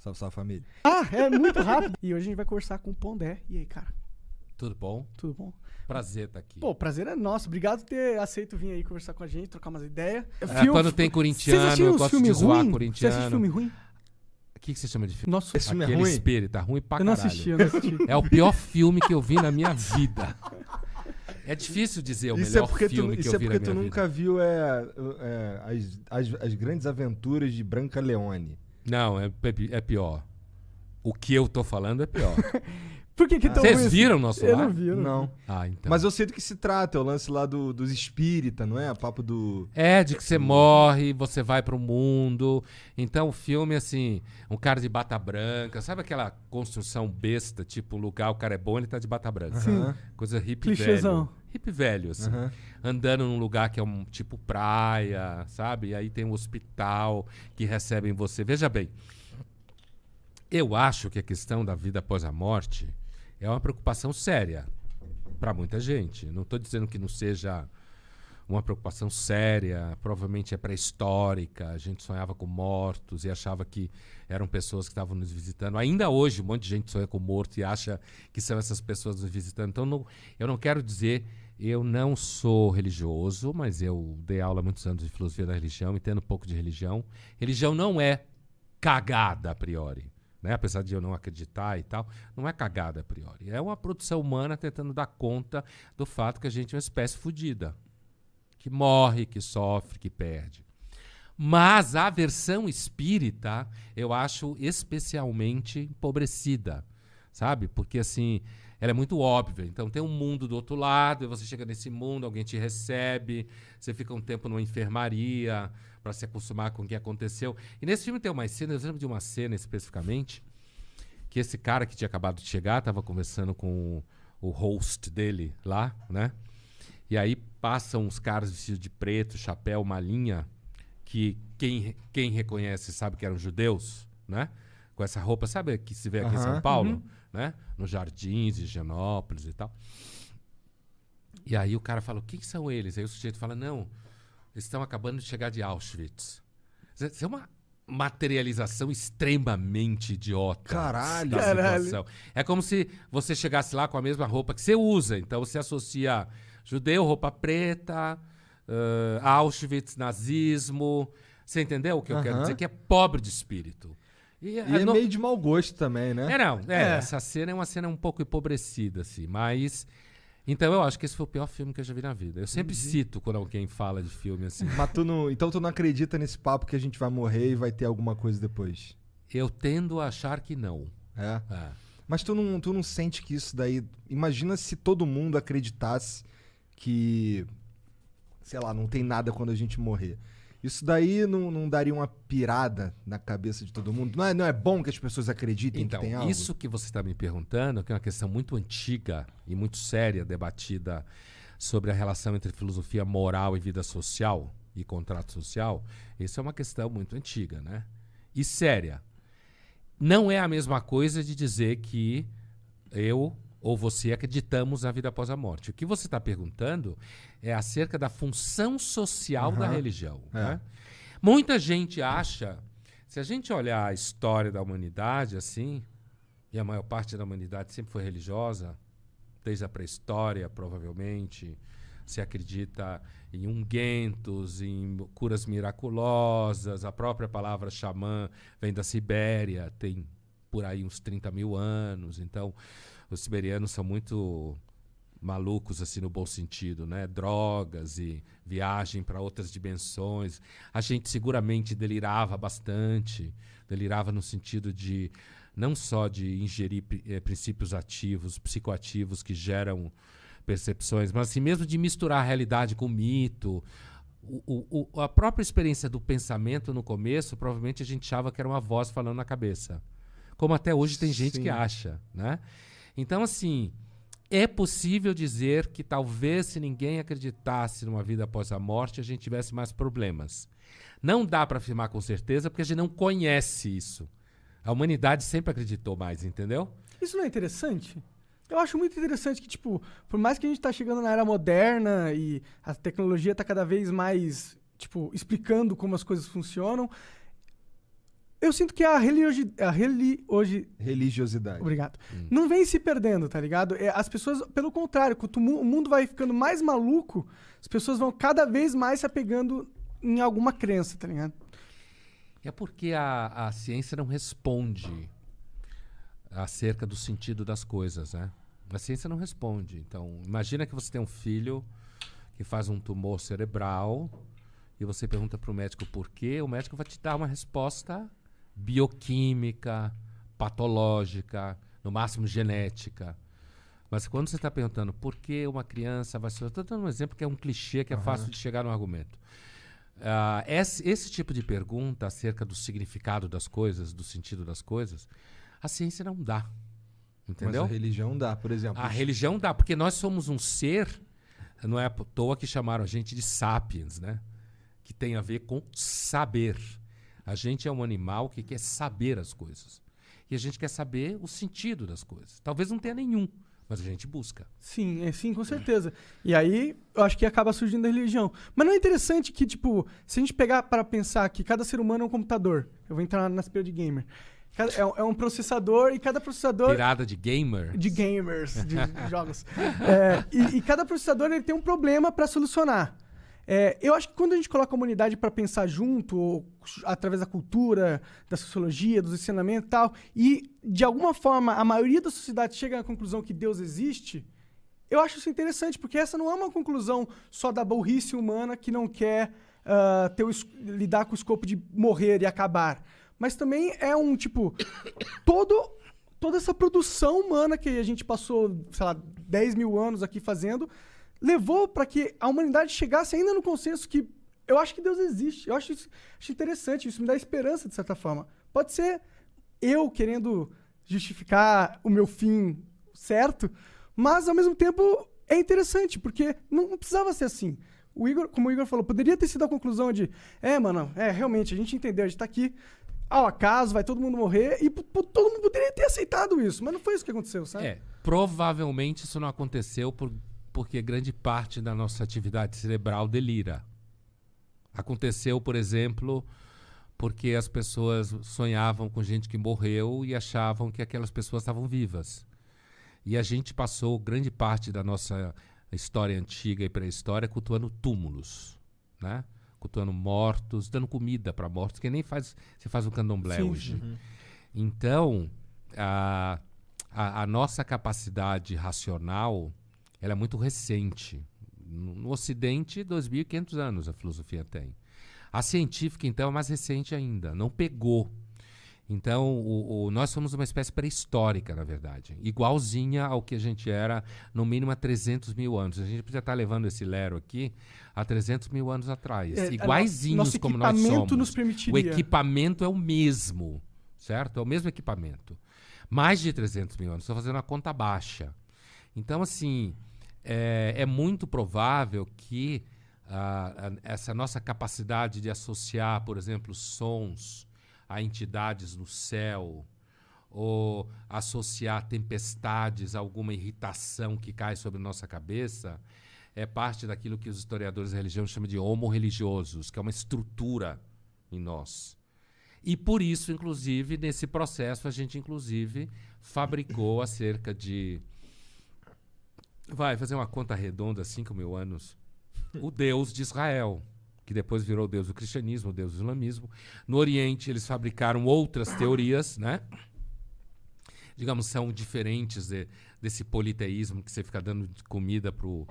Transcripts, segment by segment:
Salve, salve, família. É muito rápido. E hoje a gente vai conversar com o Pondé. E aí, cara? Tudo bom? Tudo bom? Prazer estar aqui. Pô, o prazer é nosso. Obrigado por ter aceito vir aí conversar com a gente, trocar umas ideias. Quando tem corintiano, eu gosto de zoar corintiano. Você assiste filme ruim? O que você chama de filme? Nossa, esse filme é Aquele ruim? Espírita, ruim pra eu não caralho. assisti, eu não assisti. É o pior filme que eu vi na minha vida. É difícil dizer o melhor filme que eu vi na minha vida. Isso é porque tu nunca viu as grandes aventuras de Branca Leone. Não, é pior. O que eu tô falando é pior. Por que tão Vocês ruim viram o assim? nosso Eu lar? não vi, eu não vi. Não. Ah, então. Mas eu sei do que se trata, é o lance lá dos espírita, não é? O papo do... É, de que você morre, você vai pro mundo. Então o filme, assim, um cara de bata branca. Sabe aquela construção besta, tipo, o lugar, o cara é bom, ele tá de bata branca. Sim. Coisa hippie Clichêzão. velho. Hippie velho, assim. Aham. Andando num lugar que é um tipo praia, sabe? E aí tem um hospital que recebem você. Veja bem, eu acho que a questão da vida após a morte é uma preocupação séria para muita gente. Não estou dizendo que não seja uma preocupação séria, provavelmente é pré-histórica, a gente sonhava com mortos e achava que eram pessoas que estavam nos visitando. Ainda hoje, um monte de gente sonha com morto e acha que são essas pessoas nos visitando. Então, eu não quero dizer, eu não sou religioso, mas eu dei aula há muitos anos de filosofia da religião, entendo um pouco de religião. Religião não é cagada a priori. Né? Apesar de eu não acreditar e tal, não é cagada a priori. É uma produção humana tentando dar conta do fato que a gente é uma espécie fodida. Que morre, que sofre, que perde. Mas a versão espírita eu acho especialmente empobrecida, sabe? Porque assim, ela é muito óbvia. Então tem um mundo do outro lado, e você chega nesse mundo, alguém te recebe, você fica um tempo numa enfermaria para se acostumar com o que aconteceu. E nesse filme tem umas cenas, eu lembro de uma cena especificamente, que esse cara que tinha acabado de chegar estava conversando com o host dele lá, né? E aí passam uns caras vestidos de preto, chapéu, malinha, que quem reconhece sabe que eram judeus, né? Com essa roupa, sabe que se vê aqui em São Paulo, né? Nos Jardins, Higienópolis e tal. E aí o cara fala, o que são eles? Aí o sujeito fala, não, eles estão acabando de chegar de Auschwitz. Isso é uma materialização extremamente idiota Caralho. da situação. É como se você chegasse lá com a mesma roupa que você usa. Então você associa judeu, roupa preta, Auschwitz, nazismo. Você entendeu o que eu quero dizer? Que é pobre de espírito. E é meio de mau gosto também, né? Essa cena é uma cena um pouco empobrecida, assim, mas... Então eu acho que esse foi o pior filme que eu já vi na vida. Eu sempre cito quando alguém fala de filme assim. Mas então tu não acredita nesse papo que a gente vai morrer e vai ter alguma coisa depois? Eu tendo a achar que não. É? Mas tu não sente que isso daí... Imagina se todo mundo acreditasse que... Sei lá, não tem nada quando a gente morrer. Isso daí não daria uma pirada na cabeça de todo mundo? Não é bom que as pessoas acreditem então, que tem algo? Isso que você está me perguntando, que é uma questão muito antiga e muito séria, debatida sobre a relação entre filosofia moral e vida social e contrato social, isso é uma questão muito antiga, né? E séria. Não é a mesma coisa de dizer que eu ou você acreditamos na vida após a morte. O que você está perguntando é acerca da função social da religião. Né? Muita gente acha, se a gente olhar a história da humanidade assim, e a maior parte da humanidade sempre foi religiosa, desde a pré-história, provavelmente, se acredita em ungüentos, em curas miraculosas, a própria palavra xamã vem da Sibéria, tem por aí uns 30 mil anos, então... Os siberianos são muito malucos, assim, no bom sentido, né? Drogas e viagem para outras dimensões. A gente seguramente delirava bastante. Delirava no sentido de, não só de ingerir princípios ativos, psicoativos que geram percepções, mas assim mesmo de misturar a realidade com o mito. A própria experiência do pensamento no começo, provavelmente a gente achava que era uma voz falando na cabeça. Como até hoje tem gente que acha, né? Então, assim, é possível dizer que talvez se ninguém acreditasse numa vida após a morte, a gente tivesse mais problemas. Não dá para afirmar com certeza, porque a gente não conhece isso. A humanidade sempre acreditou mais, entendeu? Isso não é interessante? Eu acho muito interessante que, tipo, por mais que a gente tá chegando na era moderna e a tecnologia tá cada vez mais, tipo, explicando como as coisas funcionam, eu sinto que Religiosidade. Obrigado. Não vem se perdendo, tá ligado? As pessoas, pelo contrário, quanto o mundo vai ficando mais maluco, as pessoas vão cada vez mais se apegando em alguma crença, tá ligado? É porque a ciência não responde acerca do sentido das coisas, né? A ciência não responde. Então, imagina que você tem um filho que faz um tumor cerebral e você pergunta para o médico por quê, o médico vai te dar uma resposta bioquímica, patológica, no máximo genética. Mas quando você está perguntando por que uma criança vai ser... Estou dando um exemplo que é um clichê, que é fácil de chegar no argumento. Esse tipo de pergunta acerca do significado das coisas, do sentido das coisas, a ciência não dá. Entendeu? Mas a religião dá, por exemplo. A religião dá, porque nós somos um ser, não é à toa que chamaram a gente de sapiens, né? Que tem a ver com saber. A gente é um animal que quer saber as coisas. E a gente quer saber o sentido das coisas. Talvez não tenha nenhum, mas a gente busca. Sim, sim, com certeza. E aí, eu acho que acaba surgindo a religião. Mas não é interessante que, tipo, se a gente pegar para pensar que cada ser humano é um computador, eu vou entrar na aspecto de gamer. É um processador e cada processador... Virada de gamer? De gamers, de jogos. E cada processador ele tem um problema para solucionar. Eu acho que quando a gente coloca a humanidade para pensar junto, ou através da cultura, da sociologia, dos ensinamentos e tal, e de alguma forma a maioria da sociedade chega à conclusão que Deus existe, eu acho isso interessante, porque essa não é uma conclusão só da burrice humana que não quer lidar com o escopo de morrer e acabar. Mas também é um, tipo, toda essa produção humana que a gente passou, sei lá, 10 mil anos aqui fazendo, levou para que a humanidade chegasse ainda no consenso que eu acho que Deus existe. Eu acho interessante, isso me dá esperança, de certa forma. Pode ser eu querendo justificar o meu fim certo, mas, ao mesmo tempo, é interessante, porque não precisava ser assim. Como o Igor falou, poderia ter sido a conclusão de realmente, a gente entendeu, a gente tá aqui ao acaso, vai todo mundo morrer, e todo mundo poderia ter aceitado isso, mas não foi isso que aconteceu, sabe? Provavelmente isso não aconteceu porque grande parte da nossa atividade cerebral delira. Aconteceu, por exemplo, porque as pessoas sonhavam com gente que morreu e achavam que aquelas pessoas estavam vivas. E a gente passou grande parte da nossa história antiga e pré-história cultuando túmulos, né? Cultuando mortos, dando comida para mortos, que nem se faz um candomblé hoje. Uhum. Então, a nossa capacidade racional ela é muito recente. No Ocidente, 2.500 anos a filosofia tem. A científica, então, é mais recente ainda. Não pegou. Então, nós somos uma espécie pré-histórica, na verdade. Igualzinha ao que a gente era, no mínimo, há 300 mil anos. A gente podia estar levando esse lero aqui há 300 mil anos atrás. Iguaizinhos como nós somos. Nosso equipamento nos permitiria. O equipamento é o mesmo, certo? É o mesmo equipamento. Mais de 300 mil anos. Estou fazendo uma conta baixa. Então, assim, é muito provável que essa nossa capacidade de associar, por exemplo, sons a entidades no céu, ou associar tempestades a alguma irritação que cai sobre nossa cabeça, é parte daquilo que os historiadores da religião chamam de homo religiosos, que é uma estrutura em nós. E por isso, inclusive, nesse processo, a gente, inclusive, fabricou há cerca de... Vai fazer uma conta redonda, 5 mil anos, o Deus de Israel, que depois virou o Deus do cristianismo, o Deus do islamismo. No Oriente, eles fabricaram outras teorias, né? Digamos, são diferentes desse politeísmo que você fica dando comida pro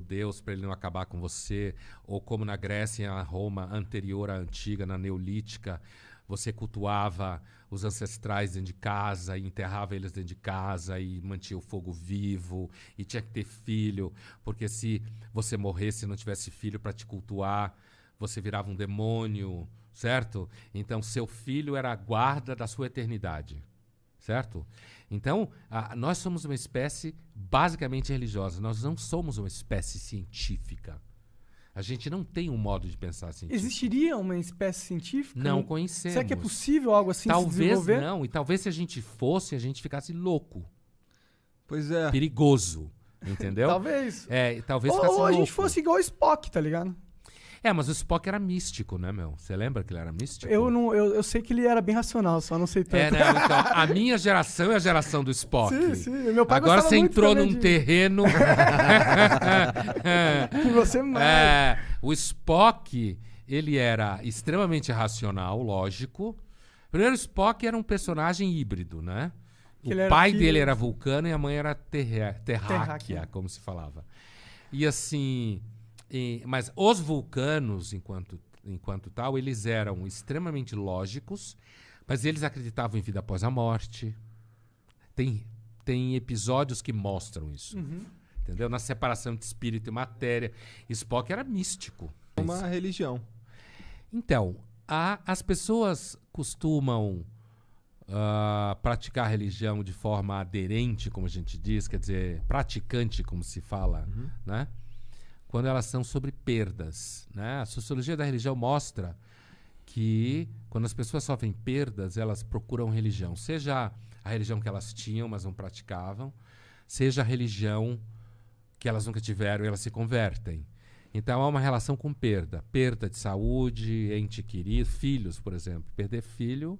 Deus para ele não acabar com você, ou como na Grécia e na Roma anterior à antiga, na neolítica, você cultuava os ancestrais dentro de casa e enterrava eles dentro de casa e mantinha o fogo vivo e tinha que ter filho, porque se você morresse e não tivesse filho para te cultuar, você virava um demônio, certo? Então, seu filho era a guarda da sua eternidade, certo? Então, nós somos uma espécie basicamente religiosa, nós não somos uma espécie científica. A gente não tem um modo de pensar científico. Existiria uma espécie científica? Não conhecemos. Será que é possível algo assim se desenvolver? Talvez não. E talvez se a gente fosse, a gente ficasse louco. Pois é. Perigoso. Entendeu? Talvez. Talvez ficasse louco. Ou a gente fosse igual o Spock, tá ligado? Mas o Spock era místico, né, meu? Você lembra que ele era místico? Eu sei que ele era bem racional, só não sei tanto. Não, então, a minha geração é a geração do Spock. Sim. Meu pai Agora você muito entrou também num terreno... que você mais... O Spock, ele era extremamente racional, lógico. Primeiro, o Spock era um personagem híbrido, né? O pai dele era vulcano e a mãe era terráquea, como se falava. E assim... mas os vulcanos, enquanto tal, eles eram extremamente lógicos, mas eles acreditavam em vida após a morte. Tem episódios que mostram isso. Entendeu? Na separação de espírito e matéria. Spock era místico. Uma religião. Então, as pessoas costumam praticar a religião de forma aderente, como a gente diz, quer dizer, praticante, como se fala, né? Quando elas são sobre perdas, né? A sociologia da religião mostra que quando as pessoas sofrem perdas, elas procuram religião. Seja a religião que elas tinham, mas não praticavam, seja a religião que elas nunca tiveram e elas se convertem. Então há uma relação com perda. Perda de saúde, ente querido, filhos, por exemplo. Perder filho,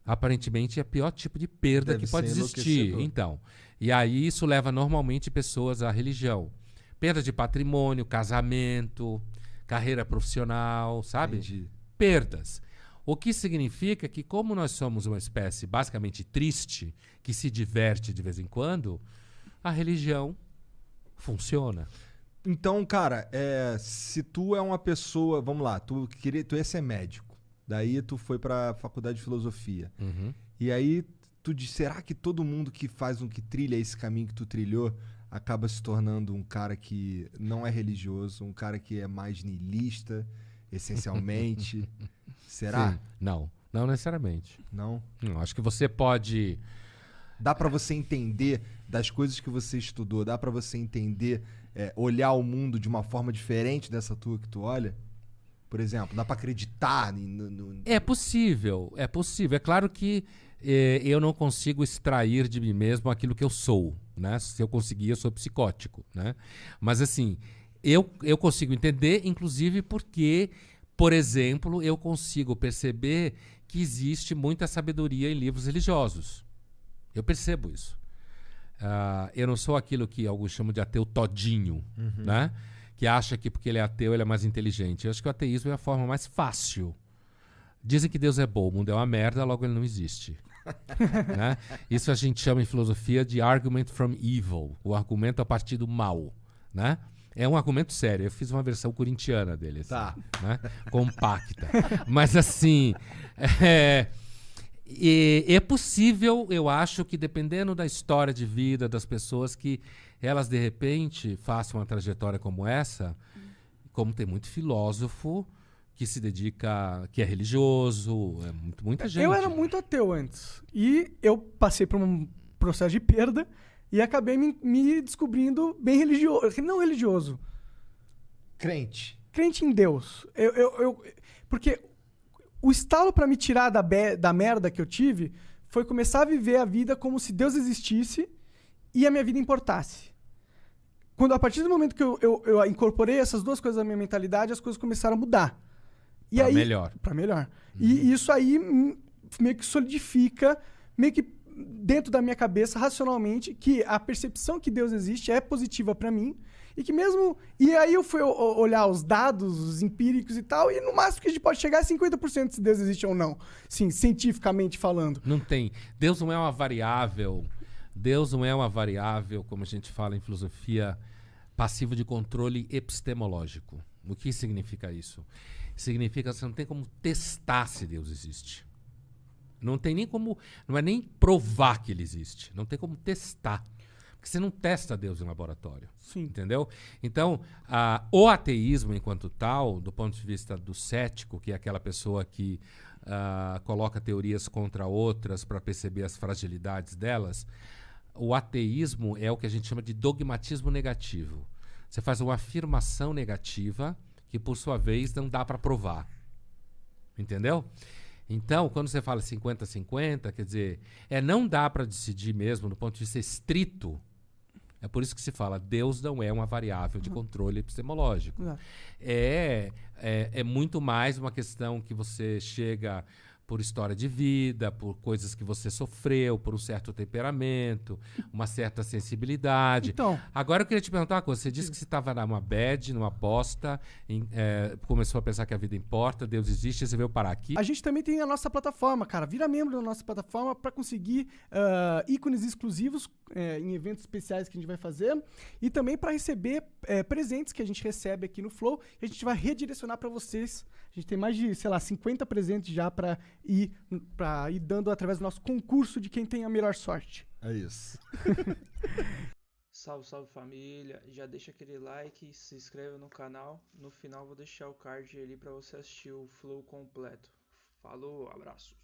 aparentemente, é o pior tipo de perda que pode existir. Então, e aí isso leva normalmente pessoas à religião. Perda de patrimônio, casamento, carreira profissional, sabe? Entendi. Perdas. O que significa que, como nós somos uma espécie basicamente triste, que se diverte de vez em quando, a religião funciona. Então, cara, se tu é uma pessoa... Vamos lá, tu ia ser médico. Daí tu foi pra faculdade de filosofia. E aí tu diz, será que todo mundo que trilha esse caminho que tu trilhou acaba se tornando um cara que não é religioso, um cara que é mais niilista, essencialmente? Será? Sim. Não necessariamente. Não? Não, acho que você pode... Dá pra você entender das coisas que você estudou, dá pra você entender, olhar o mundo de uma forma diferente dessa tua que tu olha? Por exemplo, dá pra acreditar no... É possível. É claro que eu não consigo extrair de mim mesmo aquilo que eu sou, né? Se eu conseguir, eu sou psicótico, né? Mas assim, eu consigo entender, inclusive porque, por exemplo, eu consigo perceber que existe muita sabedoria em livros religiosos. Eu percebo isso. Eu não sou aquilo que alguns chamam de ateu todinho, né? Que acha que porque ele é ateu ele é mais inteligente. Eu acho que o ateísmo é a forma mais fácil. Dizem que Deus é bom, o mundo é uma merda, logo ele não existe. Né? Isso a gente chama em filosofia de argument from evil, o argumento a partir do mal. Né? É um argumento sério. Eu fiz uma versão corintiana dele. Assim, Tá. né? Compacta. Mas assim... é possível, eu acho, que dependendo da história de vida das pessoas, que elas de repente façam uma trajetória como essa, como tem muito filósofo que se dedica, que é religioso, muita gente. Eu era muito ateu antes. E eu passei por um processo de perda e acabei me descobrindo bem religioso. Não religioso. Crente. Crente em Deus. Porque o estalo pra me tirar da merda que eu tive foi começar a viver a vida como se Deus existisse e a minha vida importasse. A partir do momento que eu incorporei essas duas coisas na minha mentalidade, as coisas começaram a mudar. Pra melhor. E isso aí meio que solidifica, meio que dentro da minha cabeça, racionalmente, que a percepção que Deus existe é positiva pra mim. E que mesmo... E aí eu fui olhar os dados, os empíricos e tal, e no máximo que a gente pode chegar é 50% se Deus existe ou não. Sim, cientificamente falando. Não tem. Deus não é uma variável. Deus não é uma variável, como a gente fala em filosofia, passivo de controle epistemológico. O que significa isso? Significa que você não tem como testar se Deus existe. Não tem nem como... Não é nem provar que ele existe. Não tem como testar. Porque você não testa Deus em laboratório. Sim. Entendeu? Então, o ateísmo, enquanto tal, do ponto de vista do cético, que é aquela pessoa que coloca teorias contra outras para perceber as fragilidades delas, o ateísmo é o que a gente chama de dogmatismo negativo. Você faz uma afirmação negativa que, por sua vez, não dá para provar. Entendeu? Então, quando você fala 50-50, quer dizer, não dá para decidir mesmo, do ponto de vista estrito, É por isso que se fala, Deus não é uma variável de controle epistemológico. Exato. É muito mais uma questão que você chega por história de vida, por coisas que você sofreu, por um certo temperamento, uma certa sensibilidade. Então, Agora eu queria te perguntar uma coisa. Você disse que você estava numa bad, numa bosta, começou a pensar que a vida importa, Deus existe, e você veio parar aqui. a gente também tem a nossa plataforma, cara. Vira membro da nossa plataforma para conseguir ícones exclusivos em eventos especiais que a gente vai fazer e também para receber presentes que a gente recebe aqui no Flow e a gente vai redirecionar para vocês. A gente tem mais de, sei lá, 50 presentes já para ir dando através do nosso concurso de quem tem a melhor sorte. É isso. Salve, salve família, já deixa aquele like, se inscreve no canal, no final vou deixar o card ali para você assistir o Flow completo. Falou, abraços.